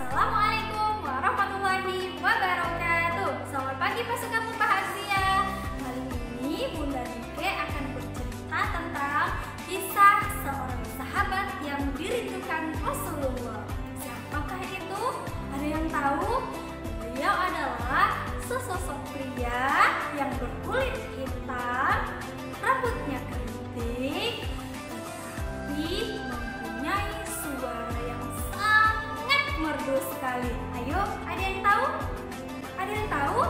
Assalamualaikum warahmatullahi wabarakatuh. Selamat pagi pasukan Mubahagia. Kali ini Bunda Nike akan bercerita tentang kisah seorang sahabat yang dirindukan Rasulullah. Siapakah itu? Ada yang tahu? Beliau adalah sesosok pria yang berkulit hitam, rambutnya keriting, tetapi mempunyai suara yang sangat merdu sekali. Ayo, ada yang tahu? Ada yang tahu?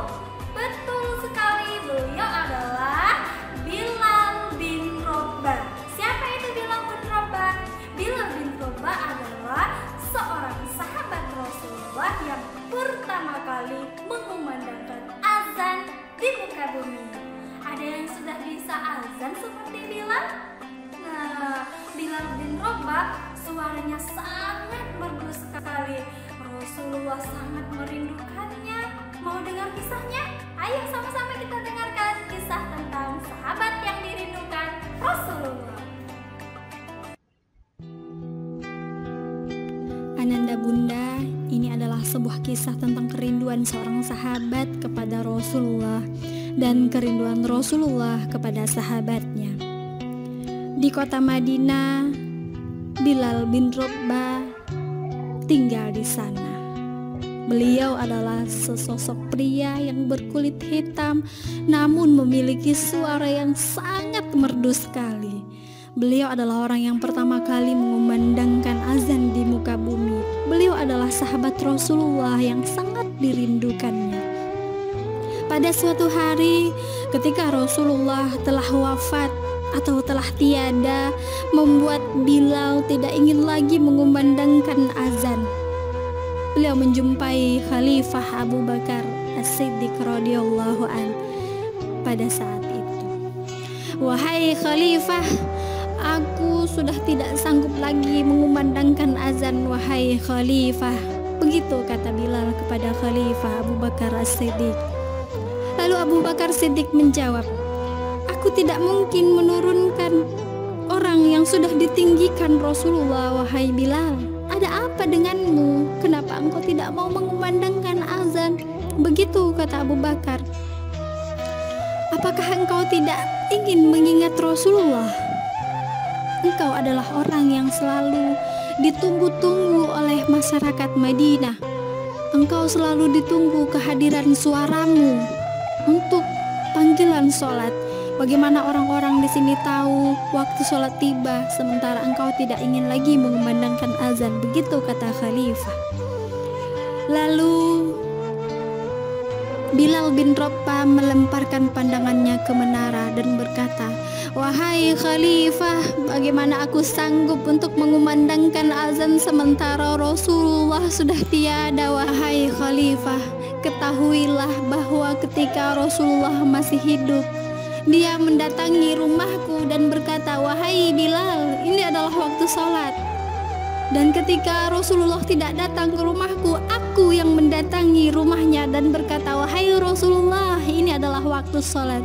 Betul sekali, beliau adalah Bilal bin Rabah. Siapa itu Bilal bin Rabah? Bilal bin Rabah adalah seorang sahabat Rasulullah yang pertama kali mengumandangkan azan di muka bumi. Ada yang sudah bisa azan seperti Bilal? Nah, Bilal bin Rabah suaranya sangat merdu sekali. Rasulullah sangat merindukannya. Mau dengar kisahnya? Ayo sama-sama kita dengarkan kisah tentang sahabat yang dirindukan Rasulullah. Ananda Bunda, ini adalah sebuah kisah tentang kerinduan seorang sahabat kepada Rasulullah dan kerinduan Rasulullah kepada sahabatnya. Di kota Madinah, Bilal bin Rabah tinggal di sana. Beliau adalah sesosok pria yang berkulit hitam namun memiliki suara yang sangat merdu sekali. Beliau adalah orang yang pertama kali mengumandangkan azan di muka bumi. Beliau adalah sahabat Rasulullah yang sangat dirindukannya. Pada suatu hari ketika Rasulullah telah wafat atau telah tiada, membuat Bilal tidak ingin lagi mengumandangkan azan. Beliau menjumpai Khalifah Abu Bakar As-Siddiq radhiyallahu an pada saat itu. Wahai Khalifah, aku sudah tidak sanggup lagi mengumandangkan azan, wahai Khalifah. Begitu kata Bilal kepada Khalifah Abu Bakar As-Siddiq. Lalu Abu Bakar Siddiq menjawab, aku tidak mungkin menurunkan orang yang sudah ditinggikan Rasulullah, wahai Bilal. Ada apa denganmu? Kenapa engkau tidak mau mengumandangkan azan? Begitu kata Abu Bakar. Apakah engkau tidak ingin mengingat Rasulullah? Engkau adalah orang yang selalu ditunggu-tunggu oleh masyarakat Madinah. Engkau selalu ditunggu kehadiran suaramu untuk panggilan sholat. Bagaimana orang-orang di sini tahu waktu sholat tiba sementara engkau tidak ingin lagi mengumandangkan azan? Begitu kata Khalifah. Lalu Bilal bin Rabah melemparkan pandangannya ke menara dan berkata, wahai Khalifah, bagaimana aku sanggup untuk mengumandangkan azan sementara Rasulullah sudah tiada? Wahai Khalifah, ketahuilah bahwa ketika Rasulullah masih hidup, dia mendatangi rumahku dan berkata, wahai Bilal, ini adalah waktu sholat. Dan ketika Rasulullah tidak datang ke rumahku, aku yang mendatangi rumahnya dan berkata, wahai Rasulullah, ini adalah waktu sholat.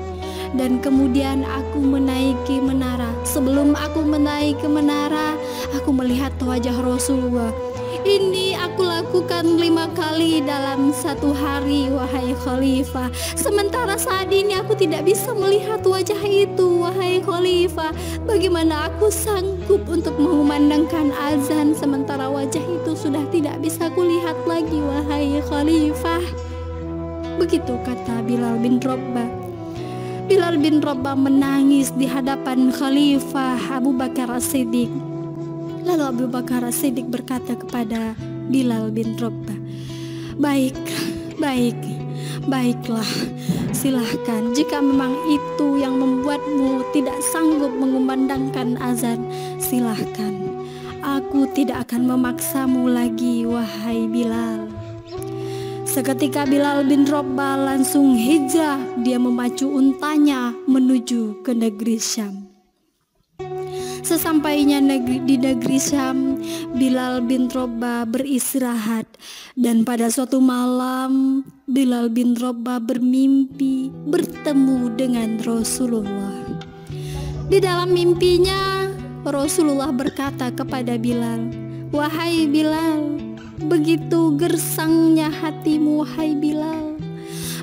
Dan kemudian aku menaiki menara. Sebelum aku menaiki menara, aku melihat wajah Rasulullah. Ini aku lakukan 5 kali dalam satu hari, wahai Khalifah. Sementara saat ini aku tidak bisa melihat wajah itu, wahai Khalifah. Bagaimana aku sanggup untuk mengumandangkan azan sementara wajah itu sudah tidak bisa kulihat lagi, wahai Khalifah? Begitu kata Bilal bin Rabah. Bilal bin Rabah menangis di hadapan Khalifah Abu Bakar As-Siddiq. Lalu Abu Bakar As-Siddiq berkata kepada Bilal bin Rabah, baiklah, silahkan. Jika memang itu yang membuatmu tidak sanggup mengumandangkan azan, silahkan. Aku tidak akan memaksamu lagi, wahai Bilal. Seketika Bilal bin Rabah langsung hijrah. Dia memacu untanya menuju ke negeri Syam. Sesampainya di negeri Syam, Bilal bin Rabah beristirahat. Dan pada suatu malam, Bilal bin Rabah bermimpi bertemu dengan Rasulullah. Di dalam mimpinya, Rasulullah berkata kepada Bilal, "Wahai Bilal, begitu gersangnya hatimu wahai Bilal,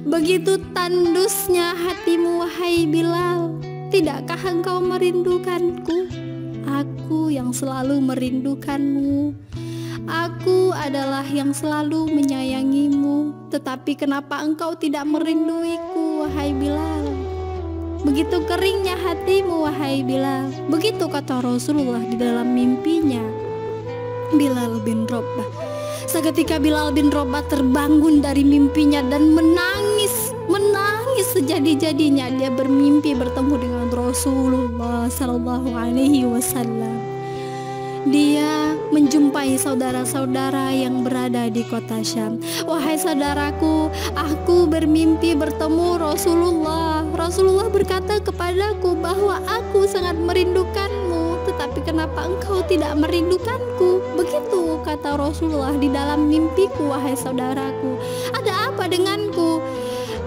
begitu tandusnya hatimu wahai Bilal. Tidakkah engkau merindukanku? Aku yang selalu merindukanmu. Aku adalah yang selalu menyayangimu. Tetapi kenapa engkau tidak merinduiku wahai Bilal? Begitu keringnya hatimu wahai Bilal. Begitu kata Rasulullah di dalam mimpinya Bilal bin Rabah. Seketika Bilal bin Rabah terbangun dari mimpinya dan menangis sejadi-jadinya. Dia bermimpi bertemu dengan Rasulullah Sallallahu Alaihi Wasallam. Dia menjumpai saudara-saudara yang berada di kota Syam. Wahai saudaraku, aku bermimpi bertemu Rasulullah. Rasulullah berkata kepadaku bahwa aku sangat merindukanmu, tetapi kenapa engkau tidak merindukanku? Begitu kata Rasulullah di dalam mimpiku, wahai saudaraku. Ada apa denganku?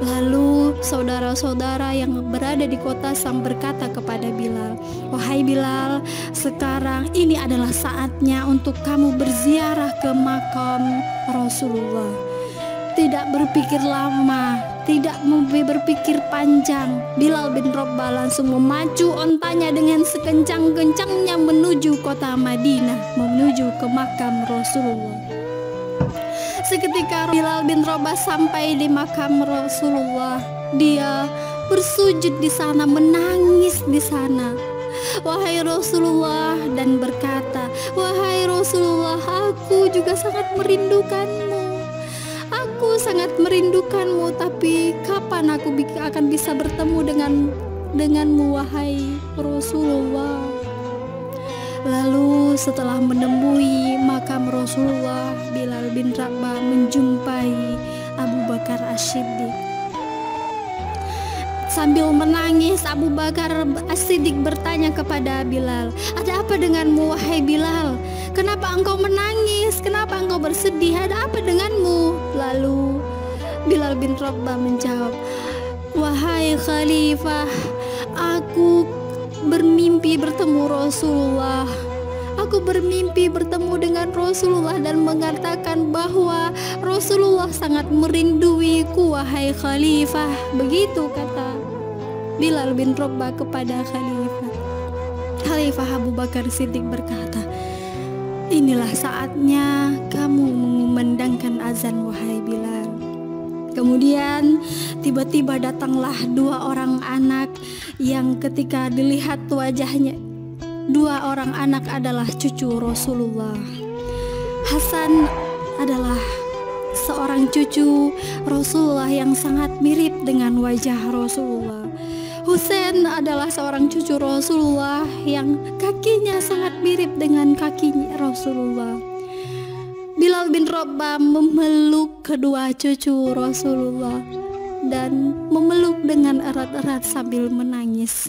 Lalu saudara-saudara yang berada di kota Syam berkata kepada Bilal, wahai Bilal, sekarang ini adalah saatnya untuk kamu berziarah ke makam Rasulullah. Tidak berpikir lama, tidak berpikir panjang, Bilal bin Rabah langsung memacu ontanya dengan sekencang-kencangnya menuju kota Madinah, menuju ke makam Rasulullah. Seketika Bilal bin Rabah sampai di makam Rasulullah, dia bersujud di sana, menangis di sana, wahai Rasulullah, dan berkata, wahai Rasulullah, aku juga sangat merindukanmu. Aku sangat merindukanmu, tapi kapan aku akan bisa bertemu denganmu wahai Rasulullah? Lalu setelah menemui makam Rasulullah, Bilal bin Rabah menjumpai Abu Bakar As-Siddiq. Sambil menangis, Abu Bakar As-Siddiq bertanya kepada Bilal, ada apa denganmu wahai Bilal? Kenapa engkau menangis? Kenapa engkau bersedih? Ada apa denganmu? Lalu Bilal bin Rabah menjawab, wahai Khalifah, aku bermimpi bertemu Rasulullah. Aku bermimpi bertemu dengan Rasulullah dan mengatakan bahwa Rasulullah sangat merinduiku wahai Khalifah. Begitu kata Bilal bin Rabah kepada Khalifah. Khalifah Abu Bakar Siddiq berkata, inilah saatnya kamu mengumandangkan azan wahai Bilal. Kemudian tiba-tiba datanglah dua orang anak yang ketika dilihat wajahnya, dua orang anak adalah cucu Rasulullah. Hasan adalah seorang cucu Rasulullah yang sangat mirip dengan wajah Rasulullah. Husain adalah seorang cucu Rasulullah yang kakinya sangat mirip dengan kakinya Rasulullah. Bilal bin Rabah memeluk kedua cucu Rasulullah dan memeluk dengan erat-erat sambil menangis.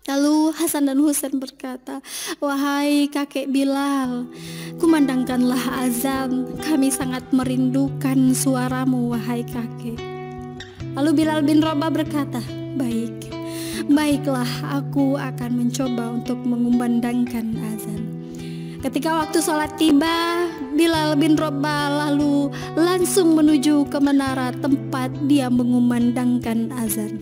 Lalu Hasan dan Husain berkata, wahai kakek Bilal, kumandangkanlah azan, kami sangat merindukan suaramu wahai kakek. Lalu Bilal bin Rabah berkata, baiklah, aku akan mencoba untuk mengumandangkan azan. Ketika waktu sholat tiba, Bilal bin Rabah lalu langsung menuju ke menara tempat dia mengumandangkan azan.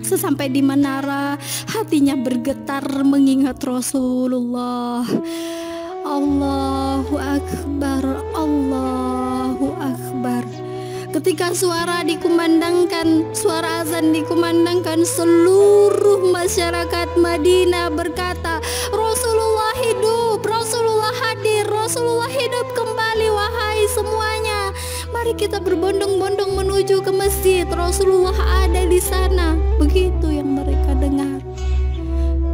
Sesampai di menara, hatinya bergetar mengingat Rasulullah. Allahu Akbar, Allahu Akbar. Ketika suara dikumandangkan, suara azan dikumandangkan, seluruh masyarakat Madinah berkata, Rasulullah hidup, Rasulullah hadir, Rasulullah hidup kembali wahai semuanya. Mari kita berbondong-bondong menuju ke masjid, Rasulullah ada di sana. Begitu yang mereka dengar.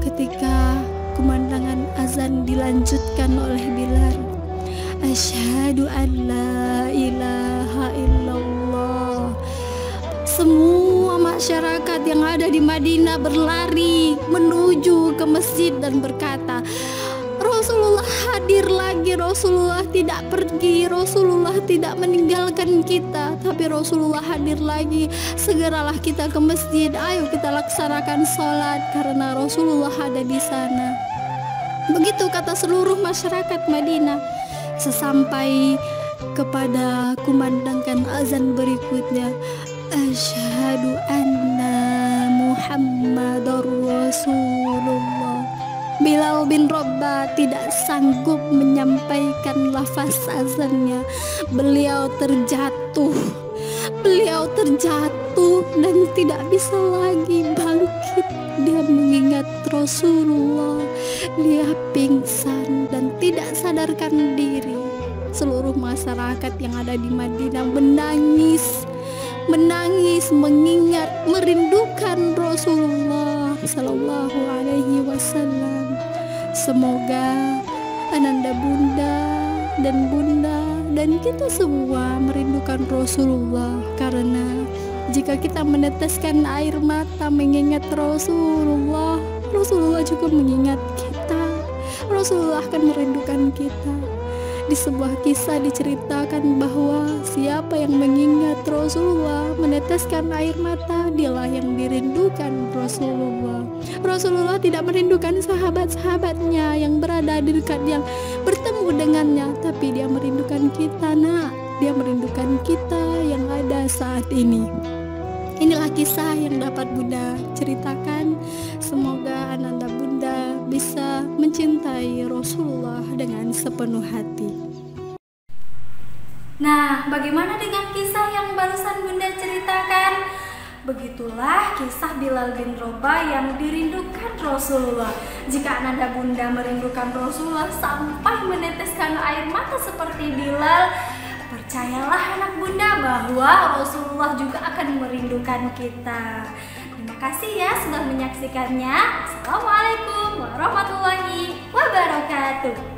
Ketika kumandangan azan dilanjutkan oleh Bilal, asyhadu an la ilaha illallah. Semua masyarakat yang ada di Madinah berlari menuju ke masjid dan berkata, Rasulullah hadir lagi, Rasulullah tidak pergi, Rasulullah tidak meninggalkan kita, tapi Rasulullah hadir lagi. Segeralah kita ke masjid, ayo kita laksanakan sholat karena Rasulullah ada di sana. Begitu kata seluruh masyarakat Madinah. Sesampai kepada kumandangkan azan berikutnya, asyhadu anna Muhammadar Rasulullah, Bilal bin Rabah tidak sanggup menyampaikan lafaz azannya. Beliau terjatuh dan tidak bisa lagi bangkit. Dia mengingat Rasulullah. Dia pingsan dan tidak sadarkan diri. Seluruh masyarakat yang ada di Madinah menangis, mengingat, merindukan Rasulullah Sallallahu Alaihi Wasallam. Semoga Ananda Bunda dan kita semua merindukan Rasulullah, karena jika kita meneteskan air mata mengingat Rasulullah, Rasulullah juga mengingat kita. Rasulullah akan merindukan kita. Di sebuah kisah diceritakan bahwa siapa yang mengingat Rasulullah, meneteskan air mata, dialah yang dirindukan Rasulullah. Rasulullah tidak merindukan sahabat-sahabatnya yang berada di dekat, yang bertemu dengannya, tapi dia merindukan kita, nak. Dia merindukan kita yang ada saat ini. Inilah kisah yang dapat Bunda ceritakan. Semoga Ananda Bunda bisa mencintai Rasulullah dengan sepenuh hati. Nah, bagaimana dengan kisah yang barusan Bunda ceritakan? Begitulah kisah Bilal bin Rabah yang dirindukan Rasulullah. Jika Ananda Bunda merindukan Rasulullah sampai meneteskan air mata seperti Bilal, percayalah anak Bunda bahwa Rasulullah juga akan merindukan kita. Terima kasih ya sudah menyaksikannya. Assalamualaikum warahmatullahi wabarakatuh.